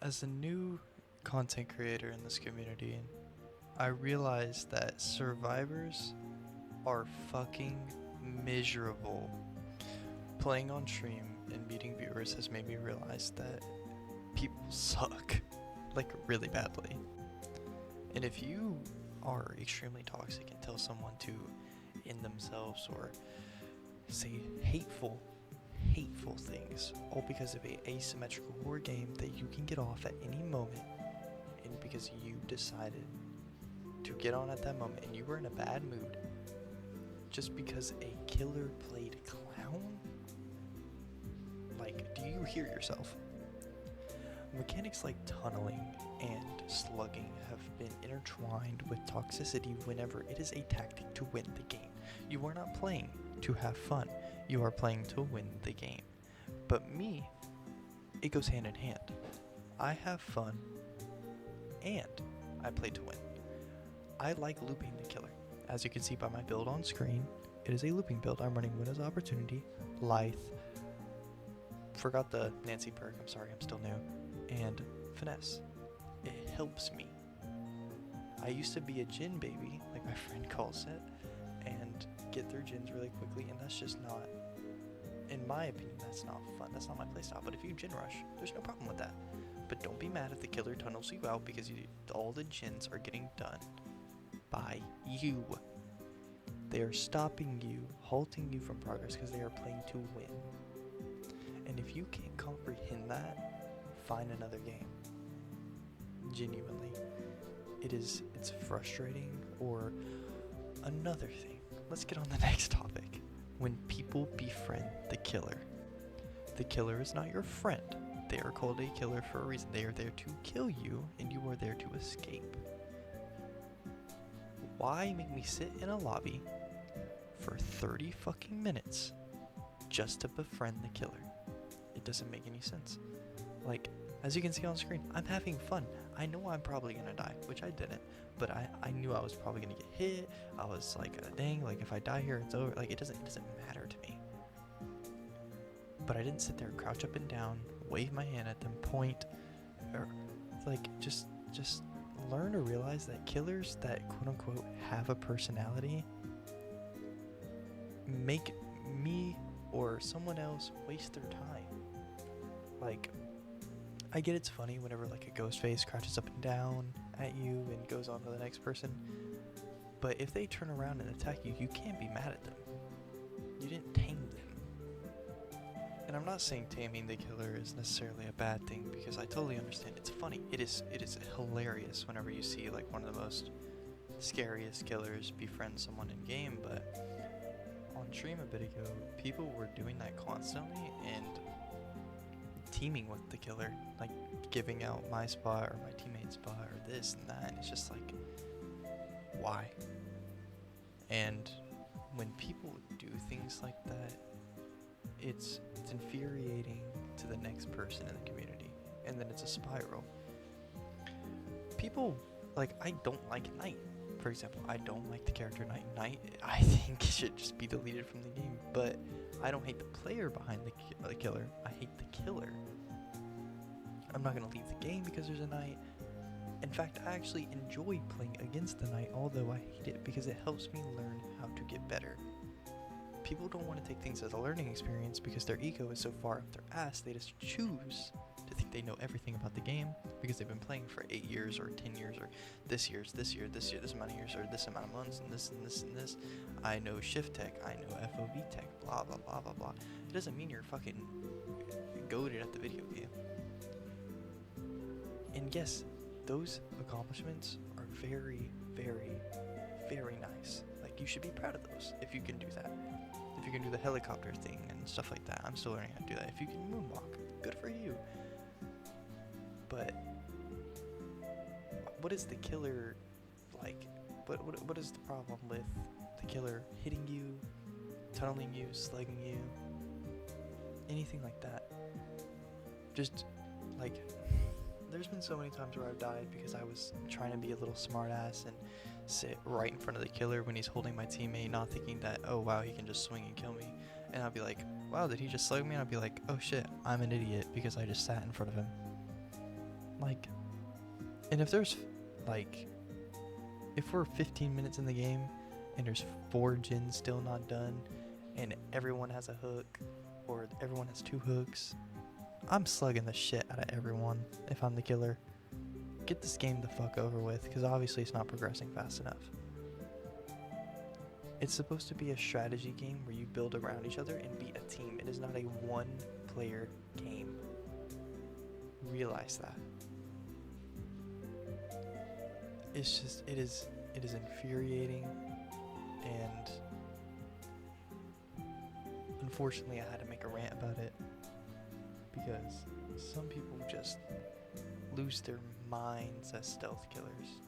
As a new content creator in this community, I realized that survivors are fucking miserable. Playing on stream and meeting viewers has made me realize that people suck, like really badly. And if you are extremely toxic and tell someone to end themselves or say hateful things, all because of a asymmetrical war game that you can get off at any moment, and because you decided to get on at that moment and you were in a bad mood, just because a killer played clown? Like, do you hear yourself? Mechanics like tunneling and slugging have been intertwined with toxicity whenever it is a tactic to win the game. You are not playing to have fun, you are playing to win the game. But me, it goes hand in hand. I have fun and I play to win. I like looping the killer. As you can see by my build on screen, it is a looping build. I'm running Win as Opportunity, Lithe, forgot the Nancy perk, I'm sorry, I'm still new, and Finesse. It helps me. I used to be a gin baby, like my friend calls it, and get through gins really quickly, and that's just not, in my opinion, that's not fun. That's not my playstyle. But if you gin rush, there's no problem with that. But don't be mad if the killer tunnels you out because all the gins are getting done by you. They are stopping you, halting you from progress because they are playing to win. And if you can't comprehend that, find another game. Genuinely. It's frustrating. Or another thing. Let's get on the next topic. When people befriend the killer. The killer is not your friend. They are called a killer for a reason. They are there to kill you, and you are there to escape. Why make me sit in a lobby for 30 fucking minutes just to befriend the killer? It doesn't make any sense. Like, as you can see on screen, I'm having fun. I know I'm probably gonna die, which I didn't, but I knew I was probably gonna get hit. I was like, dang, like if I die here, it's over. Like, it doesn't matter to me. But I didn't sit there, crouch up and down, wave my hand at them, point, or like just learn to realize that killers that quote unquote have a personality make me or someone else waste their time. Like, I get it's funny whenever like a ghost face crouches up and down at you and goes on to the next person, but if they turn around and attack you, you can't be mad at them. You didn't tame them. And I'm not saying taming the killer is necessarily a bad thing, because I totally understand. It's funny. It is hilarious whenever you see like one of the most scariest killers befriend someone in game, but on stream a bit ago, people were doing that constantly and teaming with the killer, like giving out my spot or my teammate's spot or this and that, and it's just like, why? And when people do things like that, it's infuriating to the next person in the community, and then it's a spiral. People, like, I don't like Knight, for example. I don't like the character Knight. Knight, I think it should just be deleted from the game, but I don't hate the player behind the killer. I hate the killer. I'm not going to leave the game because there's a Knight. In fact, I actually enjoy playing against the Knight, although I hate it because it helps me learn how to get better. People don't want to take things as a learning experience because their ego is so far up their ass, they just choose to think they know everything about the game because they've been playing for 8 years or 10 years or this year, this amount of years, or this amount of months, and this and this and this. I know shift tech, I know FOV tech, blah blah blah blah blah. It doesn't mean you're fucking goated at the video game. And yes, those accomplishments are very, very, very nice. Like, you should be proud of those if you can do that. If you can do the helicopter thing and stuff like that. I'm still learning how to do that. If you can moonwalk, good for you. But what is the killer like? What is the problem with the killer hitting you, tunneling you, slugging you, anything like that? Just like, there's been so many times where I've died because I was trying to be a little smartass and sit right in front of the killer when he's holding my teammate, not thinking that, oh wow, he can just swing and kill me. And I'll be like, wow, did he just slug me? And I'll be like, oh shit, I'm an idiot because I just sat in front of him. Like, and if there's, like, if we're 15 minutes in the game and there's 4 gens still not done and everyone has a hook or everyone has 2 hooks, I'm slugging the shit out of everyone if I'm the killer. Get this game the fuck over with, because obviously it's not progressing fast enough. It's supposed to be a strategy game where you build around each other and be a team. It is not a one-player game. Realize that. It's just, it is infuriating, and unfortunately I had to make a rant about it because some people just lose their minds as stealth killers,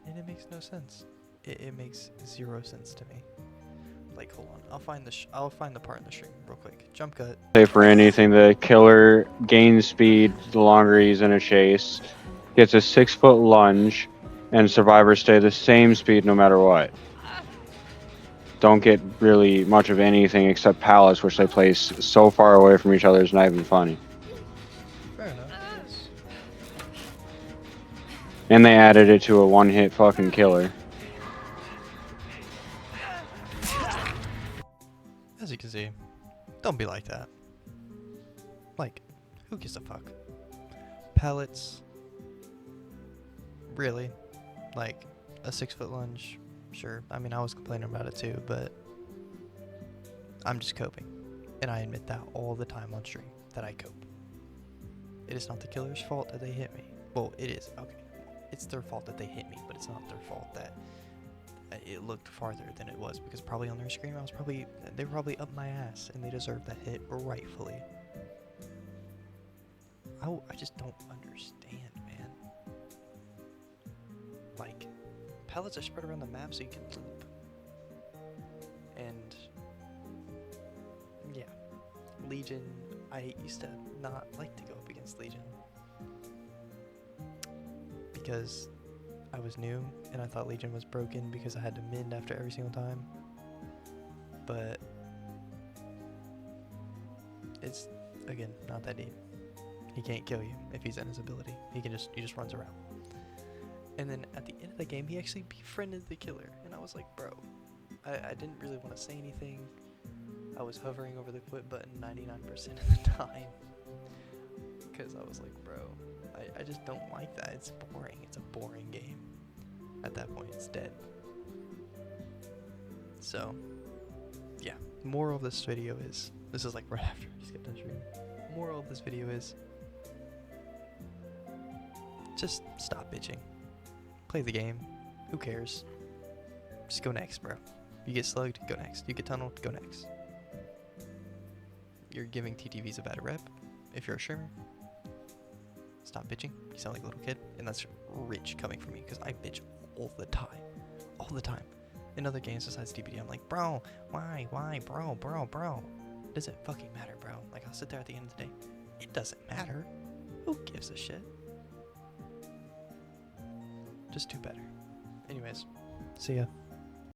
and it makes no sense. It makes 0 sense to me. Like, hold on, I'll find the part in the stream real quick. Jump cut. Say for anything, the killer gains speed the longer he's in a chase, gets a 6-foot lunge, and survivors stay the same speed no matter what. Don't get really much of anything except pallets, which they place so far away from each other it's not even funny. Fair enough. Yes. And they added it to a one-hit fucking killer. As you can see, don't be like that. Like, who gives a fuck? Pallets. Really? Like, a 6-foot lunge? Sure. I mean, I was complaining about it too, but I'm just coping. And I admit that all the time on stream, that I cope. It is not the killer's fault that they hit me. Well, it is. Okay. It's their fault that they hit me, but it's not their fault that it looked farther than it was, because probably on their screen they were probably up my ass and they deserved that hit rightfully. I just don't understand, man. Like, pallets are spread around the map so you can loop. And yeah, Legion, I used to not like to go up against Legion because I was new and I thought Legion was broken because I had to mend after every single time. But it's, again, not that deep. He can't kill you if he's in his ability. He just runs around. And then at the end of the game, he actually befriended the killer, and I was like, bro, I didn't really want to say anything. I was hovering over the quit button 99% of the time because I was like, bro, I just don't like that. It's boring. It's a boring game. At that point, it's dead. So, yeah. Moral of this video is, this is like right after I just got done streaming. Moral of this video is, just stop bitching. Play the game. Who cares? Just go next, bro. You get slugged, go next. You get tunneled, go next. You're giving TTVs a bad rep. If you're a streamer, stop bitching. You sound like a little kid. And that's rich coming from me, because I bitch all the time. All the time. In other games besides DBD, I'm like, bro, why, bro? Doesn't fucking matter, bro. Like, I'll sit there at the end of the day. It doesn't matter. Who gives a shit? Just do better. Anyways, see ya.